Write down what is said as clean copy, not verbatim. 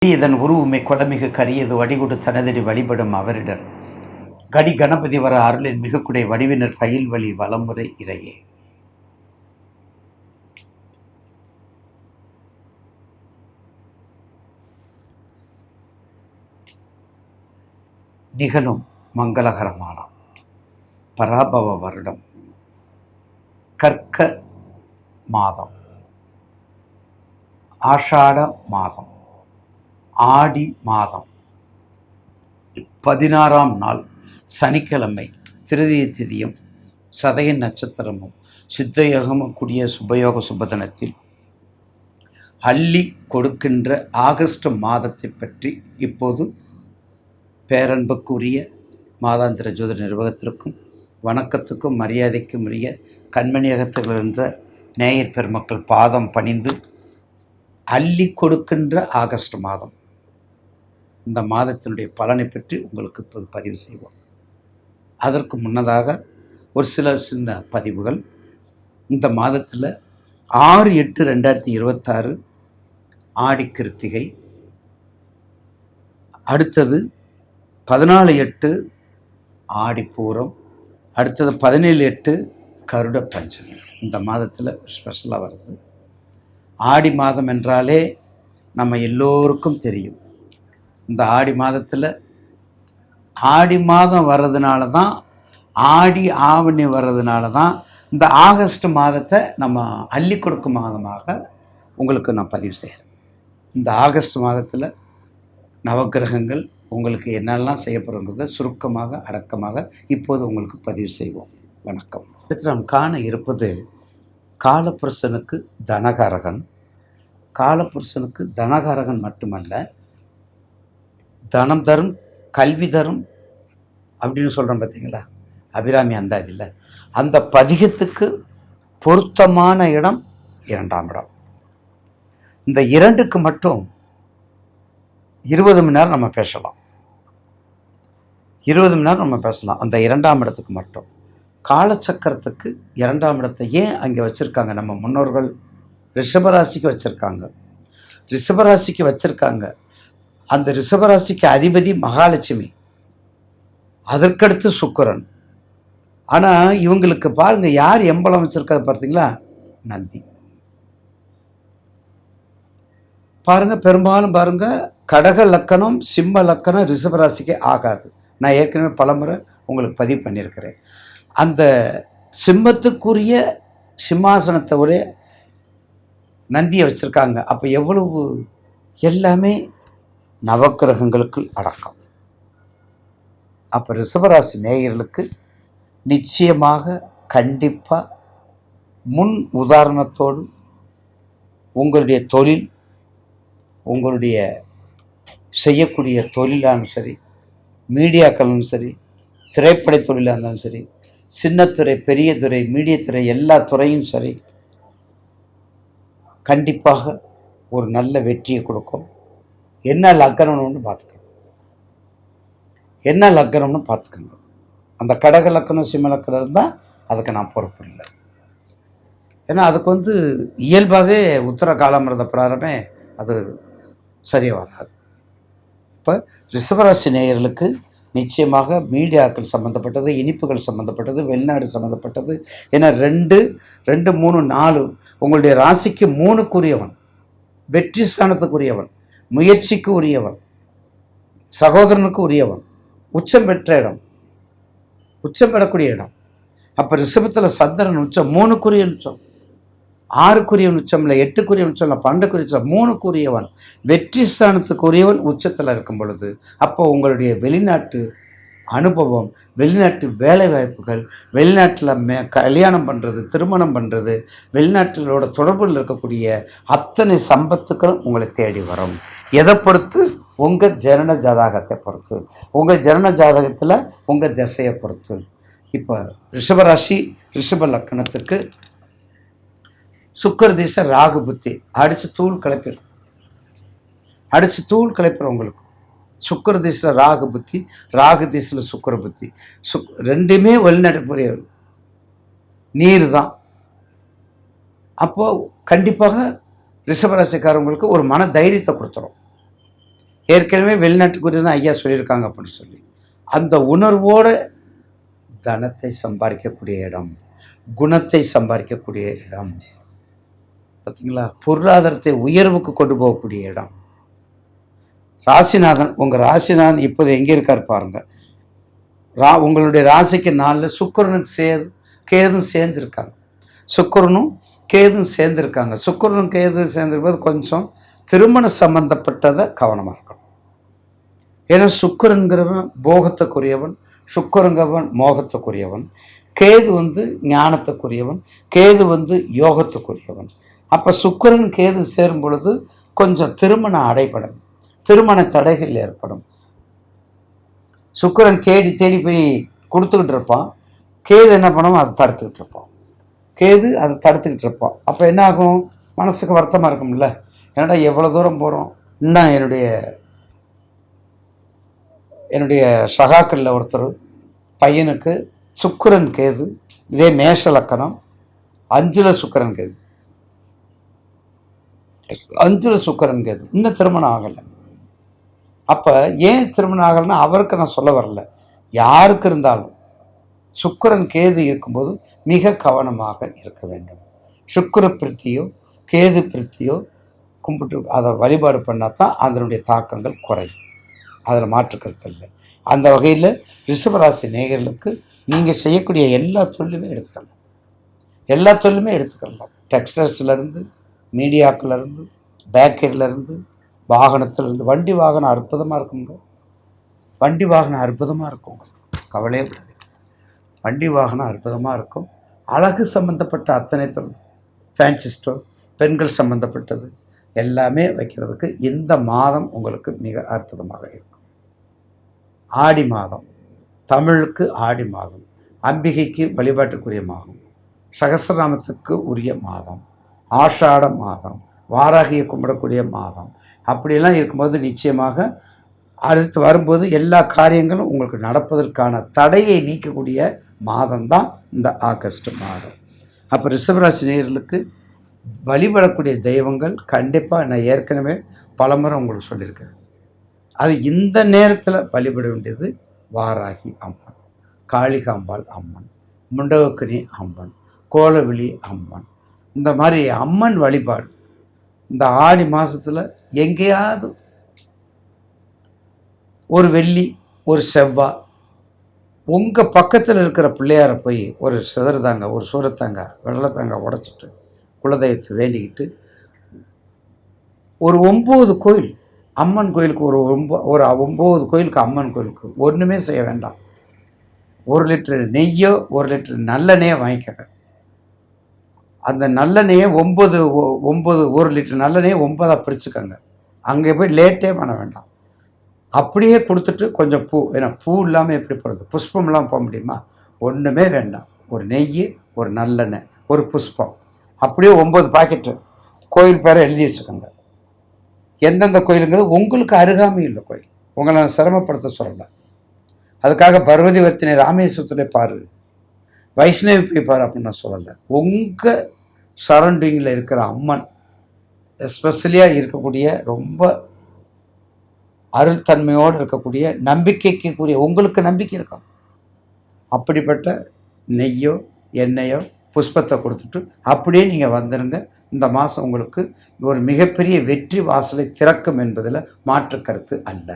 இதன் உருவுமை கொலமிகு கரியது வடிகொடு தனதடி வழிபடும் அவரிடர் கடி கணபதி வர அருளின் மிகக்குடை வடிவினர் பயில் வழி வளமுறை இறையே. நிகழும் மங்களகரமான பராபவ வருடம் கற்க மாதம் ஆஷாட மாதம் ஆடி மாதம் 16ஆம் நாள் சனிக்கிழமை திருதிய திதியும் சதய நட்சத்திரமும் சித்தயோகமும் கூடிய சுபயோக சுபதனத்தில் அள்ளி கொடுக்கின்ற ஆகஸ்ட் மாதத்தை பற்றி இப்போது பேரன்புக்குரிய மாதாந்திர ஜோதிட நிர்வாகத்திற்கும் வணக்கத்துக்கும் மரியாதைக்கும் உரிய கண்மணியகத்தில் என்ற நேயர் பெருமக்கள் பாதம் பணிந்து அள்ளி கொடுக்கின்ற ஆகஸ்ட் மாதம் இந்த மாதத்தினுடைய பலனை பற்றி உங்களுக்கு இப்போது பதிவு செய்வோம். அதற்கு முன்னதாக ஒரு சின்ன பதிவுகள். இந்த மாதத்தில் 6/8/2026 ஆடி கிருத்திகை, அடுத்தது 14/8 ஆடி பூரம், அடுத்தது 17/8 கருட பஞ்சமி. இந்த மாதத்தில் ஸ்பெஷலாக வருது. ஆடி மாதம் என்றாலே நம்ம எல்லோருக்கும் தெரியும். இந்த ஆடி மாதத்தில் ஆடி மாதம் வர்றதுனால தான், ஆடி ஆவணி வர்றதுனால தான் இந்த ஆகஸ்ட் மாதத்தை நம்ம அள்ளி கொடுக்கும் மாதமாக உங்களுக்கு நான் பதிவு செய்கிறேன். இந்த ஆகஸ்ட் மாதத்தில் நவக்கிரகங்கள் உங்களுக்கு என்னெல்லாம் செய்யப்படுங்கிறத சுருக்கமாக அடக்கமாக இப்போது உங்களுக்கு பதிவு செய்வோம். வணக்கம். அடுத்து நாம் காண இருப்பது காலபுருஷனுக்கு தனகாரகன். காலபுருஷனுக்கு தனகாரகன் மட்டுமல்ல, தனம் தரும் கல்வி தரும் அப்படின்னு சொல்கிறோம் பார்த்தீங்களா, அபிராமி அந்த இதில் அந்த பதிகத்துக்கு பொருத்தமான இடம் 2ஆம் இடம். இந்த 2க்கு மட்டும் 20 மணி நேரம் நம்ம பேசலாம். 20 மணி நேரம் நம்ம பேசலாம் அந்த 2ஆம் இடத்துக்கு மட்டும். காலச்சக்கரத்துக்கு 2ஆம் இடத்தை ஏன் அங்கே வச்சுருக்காங்க? நம்ம முன்னோர்கள் ரிஷபராசிக்கு வச்சுருக்காங்க. ரிஷபராசிக்கு வச்சுருக்காங்க. அந்த ரிஷபராசிக்கு அதிபதி மகாலட்சுமி, அதற்கடுத்து சுக்கிரன். ஆனால் இவங்களுக்கு பாருங்கள், யார் எம்பலம் வச்சுருக்காது பார்த்தீங்களா? நந்தி. பாருங்கள், பெரும்பாலும் பாருங்கள், கடக லக்கணம் சிம்ம லக்கணம் ரிஷபராசிக்கு ஆகாது. நான் ஏற்கனவே பலமுறை உங்களுக்கு பதிவு பண்ணியிருக்கிறேன். அந்த சிம்மத்துக்குரிய சிம்மாசனத்தை ஒரே நந்தியை வச்சுருக்காங்க. அப்போ எவ்வளவு எல்லாமே நவக்கிரகங்களுக்கு அடக்கம். அப்போ ரிஷபராசி நேயர்களுக்கு நிச்சயமாக கண்டிப்பாக முன் உதாரணத்தோடு உங்களுடைய தொழில், உங்களுடைய செய்யக்கூடிய தொழிலாலும் சரி, மீடியாக்களும் சரி, திரைப்பட தொழிலாக இருந்தாலும் சரி, சின்னத்துறை பெரிய துறை மீடிய துறை எல்லா துறையும் சரி, கண்டிப்பாக ஒரு நல்ல வெற்றியை கொடுக்கும். என்ன லக்கணம்னு பார்த்துக்கோங்க. என்ன லக்கணம்னு பார்த்துக்கோங்க. அந்த கடக லக்கணம் சிம்ம லக்கணம் இருந்தால் அதுக்கு நான் பொறுப்பு இல்லை. ஏன்னா அதுக்கு இயல்பாகவே உத்தர காலமிருந்த பிராரமே அது சரியாக வராது. இப்போ ரிஷபராசி நேயர்களுக்கு நிச்சயமாக மீடியாக்கள் சம்மந்தப்பட்டது, இனிப்புகள் சம்மந்தப்பட்டது, வெளிநாடு சம்மந்தப்பட்டது. ஏன்னா 2, 3, 4 உங்களுடைய ராசிக்கு 3க்குரியவன், வெற்றி ஸ்தானத்துக்குரியவன், முயற்சிக்கு உரியவன், சகோதரனுக்கு உரியவன், உச்சம் பெற்ற இடம், உச்சம் பெறக்கூடிய இடம். அப்போ ரிஷபத்தில் சந்திரன் உச்சம், 3க்குரிய உச்சம், 6க்குரிய உச்சம் இல்லை, 8க்குரிய உச்சம் இல்லை, 12க்குரிய உச்சம், 3க்குரியவன், வெற்றி ஸ்தானத்துக்கு உரியவன் உச்சத்தில் இருக்கும் பொழுது, அப்போ உங்களுடைய வெளிநாட்டு அனுபவம், வெளிநாட்டு வேலை வாய்ப்புகள், வெளிநாட்டில் கல்யாணம் பண்ணுறது, திருமணம் பண்ணுறது, வெளிநாட்டிலோட தொடர்பில் இருக்கக்கூடிய அத்தனை சம்பத்துக்களும் உங்களை தேடி வரும். எதை பொறுத்து? உங்கள் ஜனன ஜாதகத்தை பொறுத்து, உங்கள் ஜனன ஜாதகத்தில் உங்கள் திசையை பொறுத்து. இப்போ ரிஷபராசி ரிஷப லக்கணத்துக்கு சுக்கிர திசை ராகு புத்தி அடித்து தூள் கிளப்பிடும். உங்களுக்கு சுக்கிர திசையில் ராகு புத்தி, ராகு திசையில் சுக்கிர புத்தி, ரெண்டுமே வெளிநாட்டு புரிய நீர் தான். அப்போது கண்டிப்பாக ரிஷபராசிக்காரங்களுக்கு ஒரு மன தைரியத்தை கொடுத்துரும். ஏற்கனவே வெளிநாட்டுக்குரிய தான் ஐயா சொல்லியிருக்காங்க அப்படின்னு சொல்லி அந்த உணர்வோடு தனத்தை சம்பாதிக்கக்கூடிய இடம், குணத்தை சம்பாதிக்கக்கூடிய இடம், பார்த்தீங்களா, பொருளாதாரத்தை உயர்வுக்கு கொண்டு போகக்கூடிய இடம். ராசிநாதன், உங்கள் ராசிநாதன் இப்போது எங்கே இருக்கார் பாருங்க. உங்களுடைய ராசிக்கு 4 சுக்கிரனுக்கு கேதும் சேர்ந்துருக்காங்க. சுக்கிரனும் கேதும் சேர்ந்துருக்காங்க. சுக்கிரனும் கேது சேர்ந்துருப்பது கொஞ்சம் திருமண சம்பந்தப்பட்டதை கவனமாக இருக்கணும். ஏன்னா சுக்கிரன்கிறவன் போகத்துக்குரியவன், சுக்கிரங்கவன் மோகத்துக்குரியவன், கேது ஞானத்துக்குரியவன், கேது யோகத்துக்குரியவன். அப்போ சுக்கிரன் கேது சேரும் பொழுது கொஞ்சம் திருமணம் அடைபடும், திருமண தடைகள் ஏற்படும். சுக்கிரன் தேடி தேடி போய் கொடுத்துக்கிட்டு இருப்பான், கேது என்ன பண்ணுவோம், அதை தடுத்துக்கிட்டு இருப்பான். கேது அதை தடுத்துக்கிட்டு இருப்பான். அப்போ என்ன ஆகும், மனசுக்கு வருத்தமாக இருக்கும்ல, ஏன்னா எவ்வளோ தூரம் போகிறோம். இன்னும் என்னுடைய சகாக்களில் ஒருத்தர் பையனுக்கு சுக்கிரன் கேது, இதே மேஷ லக்கணம், 5ல் சுக்கிரன் கேது, 5ல் சுக்கிரன் கேது, இன்னும் திருமணம் ஆகலை. அப்போ ஏன் திருமணம் ஆகலைன்னா அவருக்கு நான் சொல்ல வரல, யாருக்கு இருந்தாலும் சுக்கிரன் கேது இருக்கும்போது மிக கவனமாக இருக்க வேண்டும். சுக்கிர பிரித்தியோ கேது பிரித்தியோ கும்பிட்டு அதை வழிபாடு பண்ணால் தான் அதனுடைய தாக்கங்கள் குறையும், அதில் மாற்றுக்கருத்து இல்லை. அந்த வகையில் ரிஷபராசி நேயர்களுக்கு நீங்கள் செய்யக்கூடிய எல்லா தொழிலுமே எடுத்துக்கலாம், எல்லா தொழிலுமே எடுத்துக்கலாம். டெக்ஸ்டைல்ஸ்லேருந்து, மீடியாக்கிலேருந்து, பேக்கரியிலேருந்து, வாகனத்திலேருந்து. வண்டி வாகனம் அற்புதமாக இருக்குங்க, வண்டி வாகனம் அற்புதமாக இருக்கும், கவலையே விடாது. வண்டி வாகனம் அற்புதமாக இருக்கும். அழகு சம்மந்தப்பட்ட அத்தனை தொழில், ஃபேன்சி ஸ்டோர், பெண்கள் சம்மந்தப்பட்டது எல்லாமே வைக்கிறதுக்கு இந்த மாதம் உங்களுக்கு மிக அற்புதமாக இருக்கும். ஆடி மாதம், தமிழுக்கு ஆடி மாதம், அம்பிகைக்கு வழிபாட்டுக்குரிய மாதம், சகஸ்ரநாமத்துக்கு உரிய மாதம், ஆஷாட மாதம், வாராகியை கும்பிடக்கூடிய மாதம். அப்படியெல்லாம் இருக்கும்போது நிச்சயமாக அடுத்து வரும்போது எல்லா காரியங்களும் உங்களுக்கு நடப்பதற்கான தடையை நீக்கக்கூடிய மாதம்தான் இந்த ஆகஸ்ட் மாதம். அப்போ ரிஷபராசி நேயர்களுக்கு வழிபடக்கூடிய தெய்வங்கள் கண்டிப்பாக நான் ஏற்கனவே பலமுறை உங்களுக்கு சொல்லியிருக்கேன். அது இந்த நேரத்தில் வழிபட வேண்டியது வாராகி அம்மன், காளிகாம்பாள் அம்மன், முண்டகக்கனி அம்மன், கோலவிழி அம்மன். இந்த மாதிரி அம்மன் வழிபாடு இந்த ஆடி மாதத்தில் எங்கேயாவது ஒரு வெள்ளி ஒரு செவ்வாய் உங்கள் பக்கத்தில் இருக்கிற பிள்ளையாரை போய் ஒரு சிதறுதாங்க, ஒரு சூரத்தாங்க, வெள்ளத்தாங்க உடைச்சிட்டு குலதெய்வத்தை வேண்டிக்கிட்டு ஒரு 9 கோயில் அம்மன் கோயிலுக்கு ஒரு 9 கோயிலுக்கு அம்மன் கோயிலுக்கு ஒன்றுமே செய்ய வேண்டாம். 1 லிட்டர் நெய்யோ 1 லிட்டர் நல்லெண்ணெயோ வாங்கிக்கங்க. அந்த நல்லெண்ணெயை 1 லிட்டர் நல்லெண்ணெயை 9ஆக பிரிச்சுக்கோங்க. அங்கே போய் லேட்டே பண்ண வேண்டாம், அப்படியே கொடுத்துட்டு கொஞ்சம் பூ, ஏன்னா பூ இல்லாமல் எப்படி போகிறது, புஷ்பம் இல்லாமல் போக முடியுமா, ஒன்றுமே வேண்டாம். ஒரு நெய், ஒரு நல்லெண்ணெய், ஒரு புஷ்பம், அப்படியே 9 பாக்கெட்டு கோயில் பேரை எழுதி வச்சுக்கோங்க. எந்தெந்த கோயிலுங்கிறது உங்களுக்கு அருகாமை இல்லை கோயில், உங்களை நான் சிரமப்படுத்த சொல்லலை. அதுக்காக பர்வதிவர்த்தினை ராமேஸ்வரத்தில் பாரு, வைஷ்ணவி போய் பாரு அப்படின்னு நான் சொல்லலை. உங்கள் சரௌண்டிங்கில் இருக்கிற அம்மன், எஸ்பெஷலியாக இருக்கக்கூடிய ரொம்ப அருள் தன்மையோடு இருக்கக்கூடிய நம்பிக்கைக்குரிய, உங்களுக்கு நம்பிக்கை இருக்கும் அப்படிப்பட்ட நெய்யோ எண்ணெயோ புஷ்பத்தை கொடுத்துட்டு அப்படியே நீங்கள் வந்துடுங்க. இந்த மாதம் உங்களுக்கு ஒரு மிகப்பெரிய வெற்றி வாசலை திறக்கும் என்பதில் மாற்று கருத்து அல்ல.